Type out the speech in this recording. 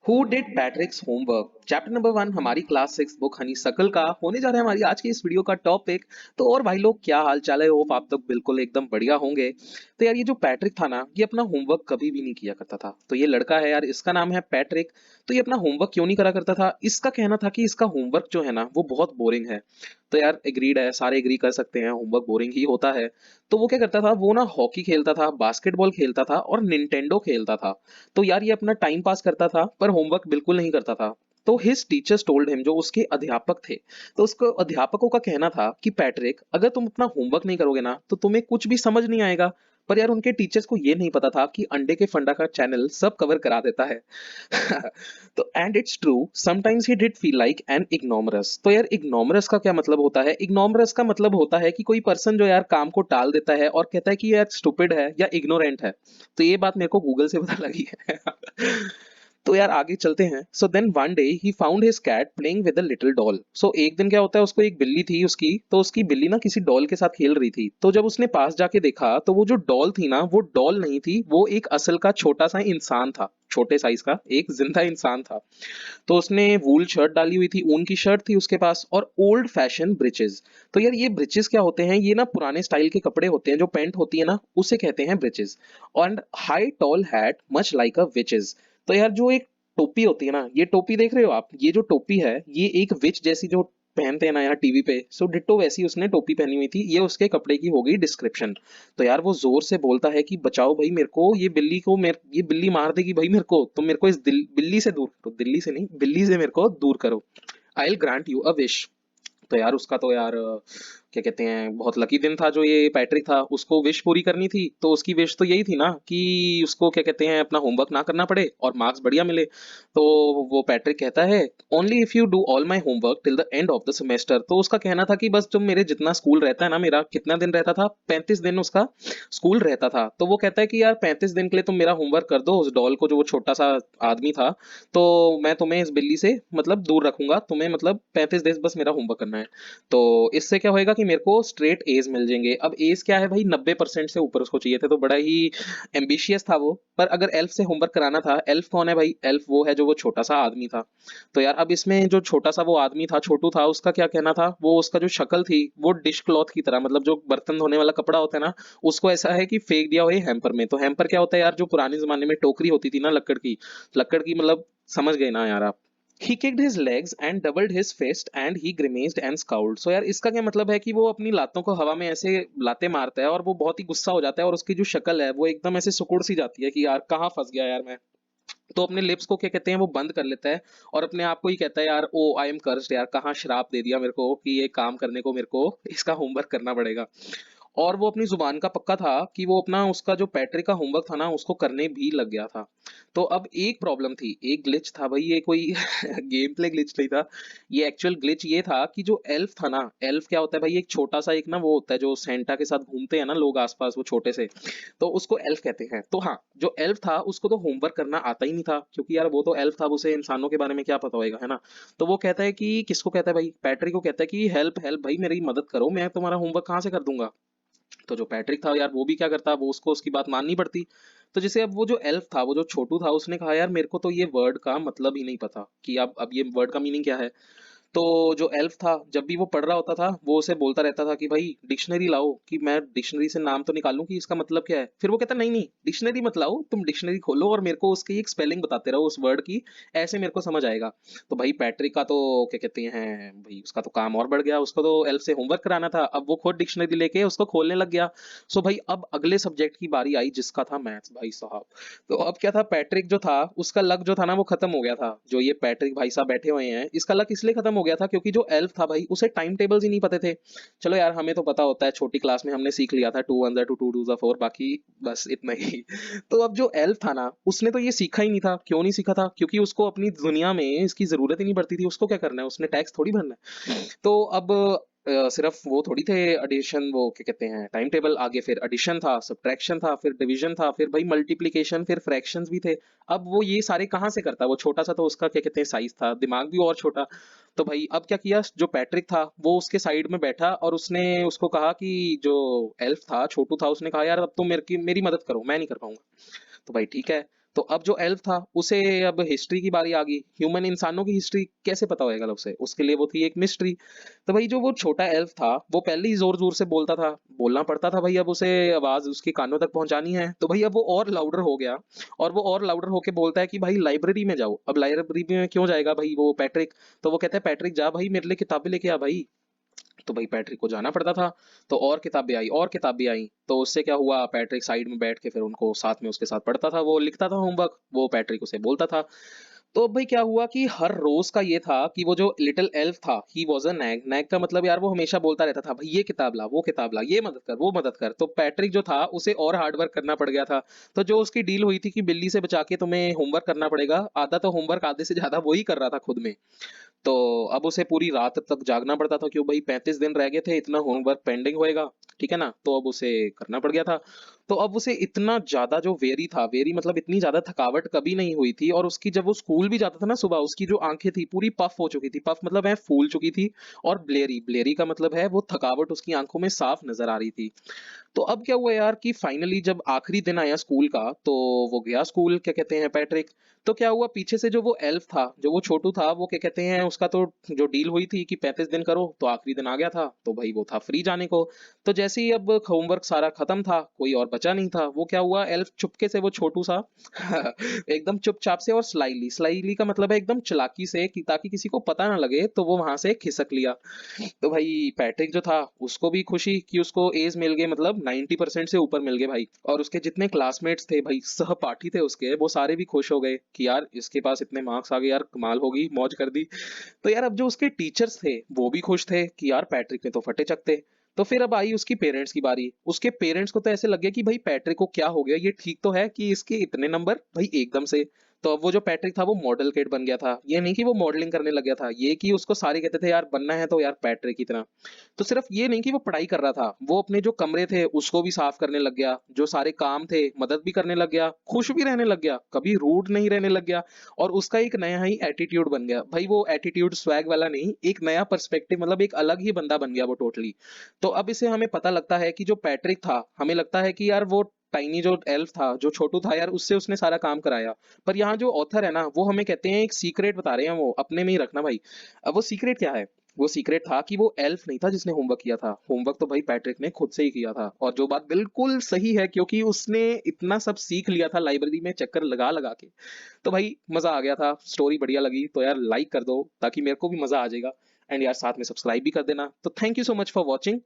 Who did पैट्रिक्स homework chapter number 1 हमारी class 6 book Honey सकल का होने जा रहा है हमारी आज की इस वीडियो का टॉपिक। तो और भाई लोग क्या हाल चाल है, होप आप तो बिल्कुल एकदम बढ़िया होंगे। तो यार ये जो पैट्रिक था ना, ये अपना होमवर्क कभी भी नहीं किया करता था। तो ये लड़का है यार, इसका नाम है पैट्रिक। तो ये अपना होमवर्क क्यों नहीं करा करता था? इसका कहना था कि इसका होमवर्क जो है ना वो बहुत बोरिंग है। तो यार एग्रीड है, सारे एग्री कर सकते हैं, होमवर्क बोरिंग ही होता है। तो वो क्या करता था, वो ना हॉकी खेलता था, बास्केटबॉल खेलता था और निंटेंडो खेलता था। तो यार ये अपना टाइम पास करता था पर होमवर्क बिल्कुल नहीं करता था। तो हिज टीचर्स टोल्ड हिम, जो उसके अध्यापक थे, तो उसको अध्यापकों का कहना था कि पैट्रिक, अगर तुम अपना होमवर्क नहीं करोगे ना तो तुम्हें कुछ भी समझ नहीं आएगा। पर यार उनके टीचर्स को ये नहीं पता था कि अंडे के फंडा का चैनल सब कवर करा देता है। तो and it's true, sometimes he did feel like an ignoramus. तो यार इग्नोमरस का क्या मतलब होता है? इग्नोमरस का मतलब होता है कि कोई पर्सन जो यार काम को टाल देता है और कहता है कि यार स्टूपिड है या इग्नोरेंट है। तो ये बात मेरे को गूगल से पता लगी है। तो यार आगे चलते हैं। So then one day he found his cat playing with a little doll. सो एक दिन क्या होता है, उसको एक बिल्ली थी उसकी, तो उसकी बिल्ली ना किसी डॉल के साथ खेल रही थी। तो जब उसने पास जाके देखा तो वो जो डॉल थी ना, वो डॉल नहीं थी, वो एक असल का छोटा सा इंसान था, छोटे साइज का एक जिंदा इंसान था। तो उसने वूल शर्ट डाली हुई थी, ऊन की शर्ट थी उसके पास, और ओल्ड फैशन ब्रिचेस। तो यार ये ब्रिचेस क्या होते हैं? ये ना पुराने स्टाइल के कपड़े होते हैं, जो पैंट होती है ना उसे कहते हैं ब्रिचेस। और high tall hat much like a witches. तो यार जो एक टोपी होती है ना, ये टोपी देख रहे हो आप, ये जो टोपी है ये एक विच जैसी जो पहनते हैं ना यार टीवी पे, सो डिट्टो वैसी उसने टोपी पहनी हुई थी। ये उसके कपड़े की हो गई डिस्क्रिप्शन। तो यार वो जोर से बोलता है कि बचाओ भाई मेरे को, ये बिल्ली को, मेरे ये बिल्ली मार देगी भाई मेरे को, तो मेरे को इस बिल्ली से दूर करो, दिल्ली से नहीं, बिल्ली से मेरे को दूर करो। I will grant you a wish. तो यार उसका तो यार क्या कहते हैं, बहुत लकी दिन था जो ये पैट्रिक था, उसको विश पूरी करनी थी। तो उसकी विश तो यही थी ना कि उसको क्या कहते हैं, अपना होमवर्क ना करना पड़े और मार्क्स बढ़िया मिले। तो वो पैट्रिक कहता है, only if you do all my homework till the end of the semester. तो उसका कहना था कि बस तुम मेरे जितना स्कूल रहता है ना, मेरा कितना दिन रहता था, 35 दिन उसका स्कूल रहता था। तो वो कहता है कि यार 35 दिन के लिए तुम मेरा होमवर्क कर दो, उस डॉल को, जो वो छोटा सा आदमी था, तो मैं तुम्हें इस बिल्ली से मतलब दूर रखूंगा, तुम्हें मतलब 35 दिन बस मेरा होमवर्क करना है। तो इससे क्या होएगा कि मेरे को स्ट्रेट एज मिल जाएंगे। अब एज क्या है भाई, 90% से ऊपर उसको चाहिए थे, तो बड़ा ही एम्बिशियस था वो। पर अगर एल्फ से होमवर्क कराना था, एल्फ कौन है भाई? एल्फ वो है जो वो छोटा सा आदमी था। तो यार अब इसमें जो छोटा सा वो आदमी था, छोटू था, उसका क्या कहना था, वो उसका जो शक्ल थी वो डिश क्लॉथ की तरह, मतलब जो बर्तन धोने वाला कपड़ा होता है ना, उसको ऐसा है कि फेंक दिया हो ये हैम्पर में। तो हैम्पर क्या होता है यार, जो पुराने जमाने में टोकरी होती थी ना लकड़ की, लकड़ की मतलब, समझ गए ना यार आप। He kicked his legs and doubled his fist and he grimaced and scowled. So यार इसका क्या मतलब है कि वो अपनी लातों को हवा में ऐसे लाते मारता है और वो बहुत ही गुस्सा हो जाता है, और उसकी जो शक्ल है वो एकदम ऐसे सिकुड़ सी जाती है कि यार कहाँ फंस गया यार मैं। तो अपने लिप्स को क्या कहते हैं, वो बंद कर लेता है और अपने आप को ही कहता है, यार ओ आई एम कर्स्ड, यार कहाँ श्राप दे दिया मेरे को कि ये काम करने को मेरे को इसका होमवर्क करना पड़ेगा। और वो अपनी जुबान का पक्का था कि वो अपना उसका जो पैट्रिक का होमवर्क था ना उसको करने भी लग गया था। तो अब एक प्रॉब्लम थी, एक ग्लिच था भाई, ये कोई गेम प्ले ग्लिच नहीं था। ये एक्चुअल ग्लिच ये था कि जो एल्फ था ना, एल्फ क्या होता है भाई, एक छोटा सा एक ना वो होता है जो सेंटा के साथ घूमते हैं ना लोग आसपास, वो छोटे से, तो उसको एल्फ कहते हैं। तो हाँ, जो एल्फ था उसको तो होमवर्क करना आता ही नहीं था, क्योंकि यार वो तो एल्फ था, उसे इंसानों के बारे में क्या पता होएगा, है ना। तो वो कहता है कि, किसको कहता है भाई, पैट्रिक को कहता है कि हेल्प हेल्प भाई, मेरी मदद करो, मैं तुम्हारा होमवर्क कहाँ से कर दूंगा। तो जो पैट्रिक था यार वो भी क्या करता, वो उसको उसकी बात माननी पड़ती। तो जैसे अब वो जो एल्फ था, वो जो छोटू था, उसने कहा यार मेरे को तो ये वर्ड का मतलब ही नहीं पता कि अब ये वर्ड का मीनिंग क्या है। तो जो एल्फ था, जब भी वो पढ़ रहा होता था, वो उसे बोलता रहता था कि भाई डिक्शनरी लाओ, कि मैं डिक्शनरी से नाम तो निकालूं कि इसका मतलब क्या है। फिर वो कहता नहीं नहीं, डिक्शनरी मत लाओ, तुम डिक्शनरी खोलो और मेरे को उसकी एक स्पेलिंग बताते रहो उस वर्ड की, ऐसे मेरे को समझ आएगा। तो भाई पैट्रिक का तो क्या कहते हैं भाई, उसका तो काम और बढ़ गया, उसको तो एल्फ से होमवर्क कराना था, अब वो खुद डिक्शनरी लेके उसको खोलने लग गया। सो भाई अब अगले सब्जेक्ट की बारी आई, जिसका था मैथ्स भाई साहब। तो अब क्या था, पैट्रिक जो था उसका लक जो था ना वो खत्म हो गया था। जो ये पैट्रिक भाई साहब बैठे हुए हैं, इसका लक इसलिए खत्म हो गया था क्योंकि जो एल्फ था भाई, उसे टाइम टेबल्स ही नहीं पते थे। चलो यार हमें तो पता होता है, छोटी क्लास में हमने सीख लिया था, 2 1 2 2 2 4, बाकी बस इतना ही। तो अब जो एल्फ था ना, उसने तो ये सीखा ही नहीं था। क्यों नहीं सीखा था? क्योंकि उसको अपनी दुनिया में इसकी जरूरत ही नहीं पड़ती थी। उसको क्या करना है, उसने टैक्स थोड़ी भरना है। तो अब सिर्फ वो थोड़ी थे एडिशन, वो क्या कहते हैं टाइम टेबल, आगे फिर एडिशन था, सब्ट्रैक्शन था, फिर डिवीजन था, फिर भाई मल्टीप्लिकेशन, फिर फ्रैक्शंस भी थे। अब वो ये सारे कहाँ से करता, वो छोटा सा तो उसका क्या कहते हैं साइज था, दिमाग भी और छोटा। तो भाई अब क्या किया, जो पैट्रिक था वो उसके साइड में बैठा और उसने उसको कहा कि, जो एल्फ था छोटू था, उसने कहा यार अब तुम मेरी मदद करो, मैं नहीं कर पाऊंगा। तो भाई ठीक है। तो अब जो एल्फ था उसे अब हिस्ट्री की बारी आ गई। ह्यूमन इंसानों की हिस्ट्री कैसे पता होएगा उसे? उसके लिए वो थी एक मिस्ट्री। तो भाई जो वो छोटा एल्फ था वो पहले ही जोर-जोर से बोलता था, बोलना पड़ता था भाई, अब उसे आवाज़ उसके कानों तक पहुँचानी है। तो भाई अब वो और लाउडर हो गया और वो और लाउडर होके बोलता है कि भाई लाइब्रेरी में जाओ। अब लाइब्रेरी में क्यों जाएगा भाई वो पैट्रिक? तो वो कहता है पैट्रिक जा भाई मेरे लिए किताबें लेके आ भाई। तो भाई पैट्रिक को जाना पड़ता था। तो और किताबें आई और किताबें आई, तो उससे क्या हुआ, पैट्रिक साइड में बैठ के फिर उनको साथ में उसके साथ पढ़ता था, वो लिखता था होमवर्क, वो पैट्रिक उसे बोलता था। तो अब भाई क्या हुआ कि हर रोज का ये था कि वो जो लिटिल एल्फ था he was a nag. Nag का मतलब यार वो हमेशा बोलता रहता था भाई ये किताब ला, वो किताब ला, ये मदद कर, वो मदद कर। तो पैट्रिक जो था उसे और हार्ड वर्क करना पड़ गया था। तो जो उसकी डील हुई थी कि बिल्ली से बचा के तुम्हें होमवर्क करना पड़ेगा, आधा तो होमवर्क आधे से ज्यादा वो ही कर रहा था खुद में। तो अब उसे पूरी रात तक जागना पड़ता था, क्यों भाई 35 दिन रह गए थे, इतना होमवर्क पेंडिंग होएगा, ठीक है ना? तो अब उसे करना पड़ गया था। तो अब उसे इतना ज्यादा जो वेरी था, वेरी मतलब इतनी ज्यादा थकावट कभी नहीं हुई थी। और उसकी जब वो स्कूल भी जाता था ना सुबह, उसकी जो आंखें थी पूरी पफ हो चुकी थी, पफ मतलब है फूल चुकी थी। और ब्लेरी, ब्लेरी का मतलब है वो थकावट उसकी आंखों में साफ नजर आ रही थी। तो अब क्या हुआ यार कि फाइनली जब आखिरी दिन आया स्कूल का, तो वो गया स्कूल, क्या कहते हैं, पैट्रिक। तो क्या हुआ, पीछे से जो वो एल्फ था, जो वो छोटू था, वो क्या कहते हैं, उसका तो जो डील हुई थी कि 35 दिन करो, तो आखिरी दिन आ गया था, तो भाई वो था फ्री जाने को। तो जैसे ही अब होमवर्क सारा खत्म था, कोई और बचा नहीं था, वो क्या हुआ, एल्फ चुपके से वो छोटू सा एकदम चुपचाप से और स्लाइली, स्लाइली का मतलब है एकदम चालाकी से, कि ताकि किसी को पता ना लगे, तो वो वहां से खिसक लिया। तो भाई पैट्रिक जो था उसको भी खुशी कि उसको एज मिल गए, मतलब 90% से ऊपर मिल गए भाई। और उसके जितने क्लासमेट्स थे भाई, सहपाठी थे उसके, वो सारे भी खुश हो गए कि यार इसके पास इतने मार्क्स आ गए, यार कमाल होगी, मौज कर दी। तो यार अब जो उसके टीचर्स थे वो भी खुश थे कि यार पैट्रिक ने तो फटे चकते। तो फिर अब आई उसकी पेरेंट्स की बारी। उसके पेरेंट्स को तो ऐसे लगे कि भाई पैट्रिक को क्या हो गया, ये ठीक तो है कि इसके इतने नंबर भाई एकदम से। तो अब वो जो पैट्रिक था वो मॉडल किड बन गया था। ये नहीं कि वो मॉडलिंग करने लग गया था, ये कि उसको सारे कहते थे यार बनना है तो यार पैट्रिक की तरह। तो सिर्फ ये नहीं कि वो पढ़ाई कर रहा था, वो अपने जो कमरे थे उसको भी साफ करने लग गया, जो सारे काम थे मदद भी करने लग गया, खुश भी रहने लग गया, कभी रूड नहीं रहने लग गया। और उसका एक नया ही एटीट्यूड बन गया भाई, वो एटीट्यूड स्वैग वाला नहीं, एक नया पर्सपेक्टिव, मतलब एक अलग ही बंदा बन गया वो टोटली। तो अब इसे हमें पता लगता है कि जो पैट्रिक था, हमें लगता है कि यार वो टाइनी जो एल्फ था, जो छोटू था यार, उससे उसने सारा काम कराया। पर यहाँ जो ऑथर है ना, वो हमें कहते हैं एक सीक्रेट बता रहे हैं, वो अपने में ही रखना भाई। अब वो सीक्रेट क्या है? वो सीक्रेट था कि वो एल्फ नहीं था जिसने होमवर्क किया था, होमवर्क तो भाई पैट्रिक ने खुद से ही किया था। और जो बात बिल्कुल सही है, क्योंकि उसने इतना सब सीख लिया था लाइब्रेरी में चक्कर लगा लगा के। तो भाई मजा आ गया था, स्टोरी बढ़िया लगी तो यार लाइक कर दो ताकि मेरे को भी मजा आ जाएगा। एंड यार साथ में सब्सक्राइब भी कर देना। तो thank you so much for watching.